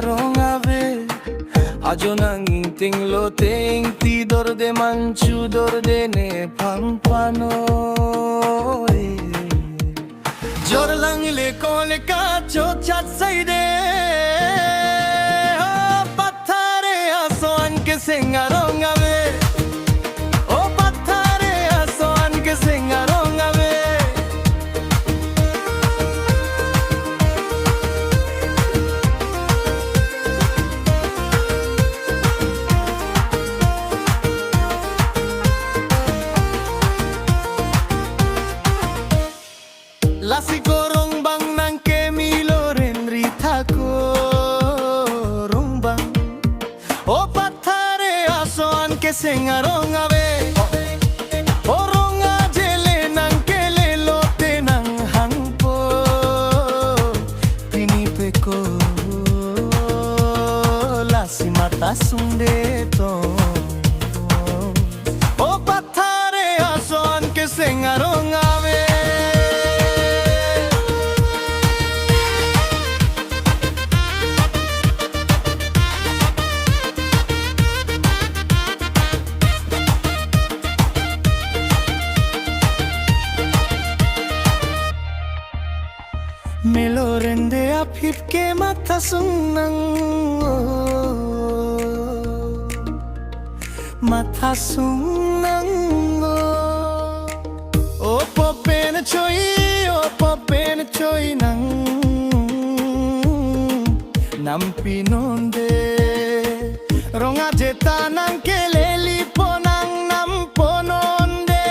arong ave ajo nanging tingloting tidor de manchudor de ne pampanoy jor lang le kole ka cho chat sai de pathare ason ke sing arong ave o pathare ason ke sing arong ave Lasi korong bang nang kemilo ren rita korong bang o pathare ason ke sengarong ave orong ajele nang kele lote nang hangpo pinipe ko lasi mata sunde to o pathare ason ke sengarong ave Melorende apip ke mata sunang mata sunang opo pena choi nang nampinonde ronga jeta nang keleli ponang nampononde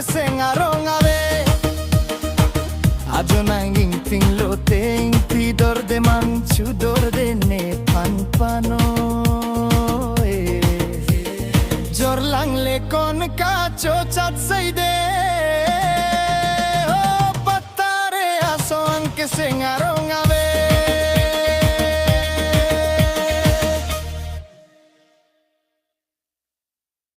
sengarong ave ajo nanging tingloting tidor de manchudor de ne panpano jor lang le kon ka cho chat sai de o pathare ason ke sengarong